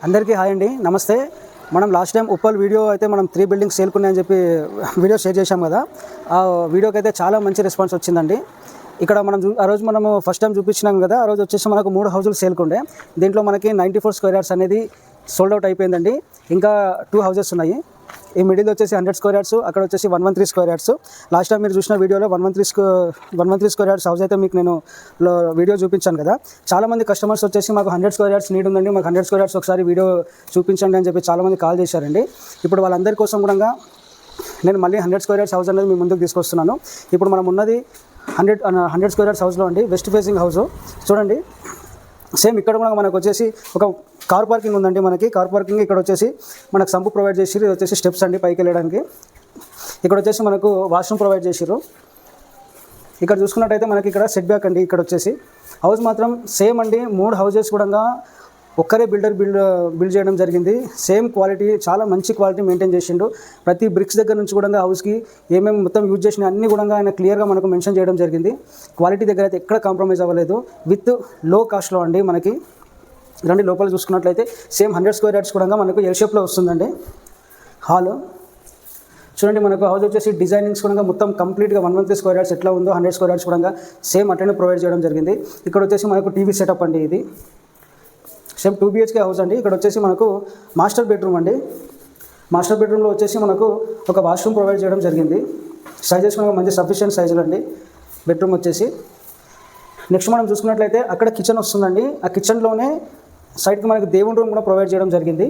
అందరికీ హాయ్ అండి, నమస్తే. మనం లాస్ట్ టైం ఉప్పల్ వీడియో అయితే మనం 3 బిల్డింగ్స్ సేల్కున్నాయని చెప్పి వీడియో షేర్ చేశాం కదా. ఆ వీడియోకి అయితే చాలా మంచి రెస్పాన్స్ వచ్చిందండి. ఇక్కడ మనం ఆ రోజు మనము ఫస్ట్ టైం చూపించినాం కదా. ఆ రోజు వచ్చేసి మనకు 3 హౌజులు సేల్కుండే. దీంట్లో మనకి 94 స్క్వేర్ యార్డ్స్ అనేది సోల్డ్ అవుట్ అయిపోయిందండి. ఇంకా 2 హౌజెస్ ఉన్నాయి. ఈ మిడిల్ వచ్చేసి 100 స్క్వేర్ యార్డ్స్, అక్కడ వచ్చేసి 113 స్క్వేర్ యార్డ్స్. లాస్ట్ టైం మీరు చూసిన వీడియోలో 113 స్క్వేర్ యార్డ్స్ హౌస్ అయితే మీకు నేను వీడియో చూపించాను కదా. చాలామంది కస్టమర్స్ వచ్చేసి మాకు 100 స్క్వేర్ యార్డ్స్ నీడ్ ఉందండి, మాకు 100 స్క్వేర్ యార్డ్స్ ఒకసారి వీడియో చూపించండి అని చెప్పి చాలామంది కాల్ చేశారండి. ఇప్పుడు వాళ్ళందరి కోసం కూడా నేను మళ్ళీ 100 స్క్వేర్ యార్డ్స్ హౌస్ అనేది మీ ముందుకు తీసుకొస్తున్నాను. ఇప్పుడు మనం ఉన్నది 100 స్క్వేర్ యార్డ్స్ హౌస్లో అండి, వెస్ట్ ఫేసింగ్ హౌస్. చూడండి, సేమ్ ఇక్కడ కూడా మనకు వచ్చేసి ఒక కార్ పార్కింగ్ ఉందండి. మనకి కార్ పార్కింగ్ ఇక్కడ వచ్చేసి మనకు సంపు ప్రొవైడ్ చేసిర్రు. ఇది వచ్చేసి స్టెప్స్ అండి పైకి వెళ్ళడానికి. ఇక్కడ వచ్చేసి మనకు వాష్రూమ్ ప్రొవైడ్ చేసిర్రు. ఇక్కడ చూసుకున్నట్టయితే మనకి ఇక్కడ సెట్ బ్యాక్ అండి. ఇక్కడ వచ్చేసి హౌస్ మాత్రం సేమ్ అండి. 3 హౌజెస్ కూడా ఒక్కరే బిల్డ్ చేయడం జరిగింది. సేమ్ క్వాలిటీ, చాలా మంచి క్వాలిటీ మెయింటైన్ చేసిండు. ప్రతి బ్రిక్స్ దగ్గర నుంచి కూడా హౌస్కి ఏమేమి మొత్తం యూజ్ చేసిన అన్నీ కూడా ఆయన క్లియర్గా మనకు మెన్షన్ చేయడం జరిగింది. క్వాలిటీ దగ్గర అయితే ఎక్కడ కాంప్రమైజ్ అవ్వలేదు. విత్ లో కాస్ట్లో అండి. మనకి రండి లోపల చూసుకున్నట్లయితే సేమ్ 100 స్క్వేర్ యార్డ్స్ కూడా మనకు ఎల్ షేప్లో వస్తుందండి. హాల్ చూడండి, మనకు హౌస్ వచ్చేసి డిజైనింగ్స్ కూడా మొత్తం కంప్లీట్గా 113 స్క్వేర్ యార్డ్స్ ఎట్లా ఉందో 100 స్క్వేర్ యార్డ్స్ కూడా సేమ్ అట్లనే ప్రొవైడ్ చేయడం జరిగింది. ఇక్కడ వచ్చేసి మనకు టీవీ సెటప్ అండి. ఇది సేమ్ 2 BHK హౌస్ అండి. ఇక్కడ వచ్చేసి మనకు మాస్టర్ బెడ్రూమ్ అండి. మాస్టర్ బెడ్రూమ్లో వచ్చేసి మనకు ఒక వాష్రూమ్ ప్రొవైడ్ చేయడం జరిగింది. సైజెస్ కూడా మంచి సఫిషియెంట్ సైజులు అండి బెడ్రూమ్ వచ్చేసి. నెక్స్ట్ మనం చూసుకున్నట్లయితే అక్కడ కిచెన్ వస్తుందండి. ఆ కిచెన్లోనే సైడ్కి మనకి దేవుని రూమ్ కూడా ప్రొవైడ్ చేయడం జరిగింది.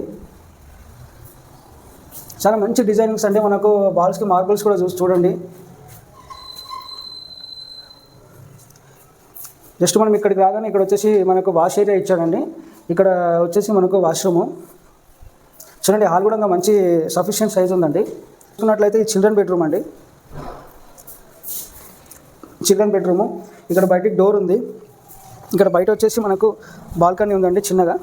చాలా మంచి డిజైనింగ్స్ అండి. మనకు బాల్స్కి మార్బుల్స్ కూడా చూడండి. జస్ట్ మనం ఇక్కడికి రాగానే ఇక్కడ వచ్చేసి మనకు వాష్ ఏరియా ఇచ్చాడండి. ఇక్కడ వచ్చేసి మనకు వాష్రూము చూడండి. హాల్ కూడా మంచి సఫిషియెంట్ సైజ్ ఉందండి. చూసుకున్నట్లయితే ఈ చిల్డ్రన్ బెడ్రూమ్ అండి. Children bedroom. ఇక్కడ బయటికి డోర్ ఉంది. ఇక్కడ బయట వచ్చేసి మనకు బాల్కనీ ఉందండి చిన్నగా.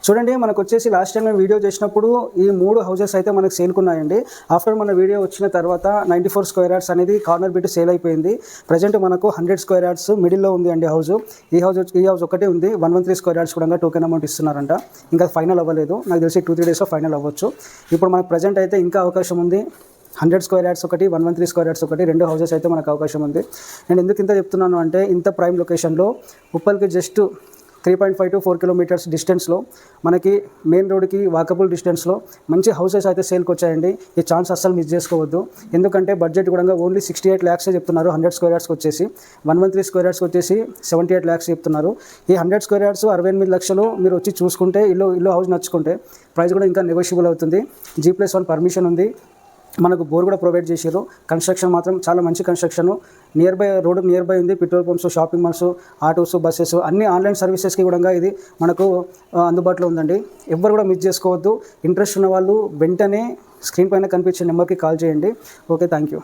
చూడండి, మనకు వచ్చేసి లాస్ట్ టైం మేము వీడియో చేసినప్పుడు ఈ 3 హౌజెస్ అయితే మనకు సేల్కున్నాయండి. ఆఫ్టర్ మన వీడియో వచ్చిన తర్వాత 94 స్క్వేర్ యార్డ్స్ అనేది కార్నర్ బిట్ సేల్ అయిపోయింది. ప్రజెంట్ మనకు 100 స్క్వేర్ యార్డ్స్ మిడిల్లో ఉంది అండి హౌస్. ఈ హౌస్ ఒకటే ఉంది. 113 స్క్వేర్ యార్డ్స్ కూడా టోకెన్ అమౌంట్ ఇస్తున్నారంట. ఇంకా ఫైనల్ అవ్వలేదు. నాకు తెలిసి 2-3 డేస్లో ఫైనల్ అవ్వచ్చు. ఇప్పుడు మనకు ప్రజెంట్ అయితే ఇంకా అవకాశం ఉంది. 100 స్క్వేర్ యార్డ్స్ ఒకటి, 113 స్క్వేర్ యార్డ్స్ ఒకటి, 2 హౌసెస్ అయితే మనకు అవకాశం ఉంది. నేను ఎందుకు ఇంత చెప్తున్నాను అంటే, ఇంత ప్రైమ్ లొకేషన్లో ఉప్పల్కి జస్ట్ 3.5 to 4 కిలోమీటర్స్ డిస్టెన్స్లో మనకి మెయిన్ రోడ్కి వాకబుల్ డిస్టెన్స్లో మంచి హౌసెస్ అయితే సేల్కి వచ్చాయండి. ఈ ఛాన్స్ అస్సలు మిస్ చేసుకోవద్దు. ఎందుకంటే బడ్జెట్ కూడా ఓన్లీ 68 lakhs చెప్తున్నారు. 100 స్క్వేర్ యార్డ్స్కి వచ్చేసి 113 స్క్వేర్ యార్డ్స్కి వచ్చేసి 78 lakhs చెప్తున్నారు. ఈ 100 స్క్వేర్ యార్డ్స్ 68 లక్షలు మీరు వచ్చి చూసుకుంటే ఇల్లు హౌస్ నచ్చుకుంటే ప్రైస్ కూడా ఇంకా నెగోషియబుల్ అవుతుంది. G+1 పర్మిషన్ ఉంది. మనకు బోర్ కూడా ప్రొవైడ్ చేసారు. కన్స్ట్రక్షన్ మాత్రం చాలా మంచి కన్స్ట్రక్షన్. రోడ్డుకు నియర్ బై ఉంది. Petrol pumps, shopping malls, autos, buses అన్ని ఆన్లైన్ సర్వీసెస్కి కూడా ఇది మనకు అందుబాటులో ఉందండి. ఎవ్వరు కూడా మిస్ చేసుకోవద్దు. ఇంట్రెస్ట్ ఉన్న వాళ్ళు వెంటనే స్క్రీన్ పైన కనిపించే నెంబర్కి కాల్ చేయండి. Okay, thank you.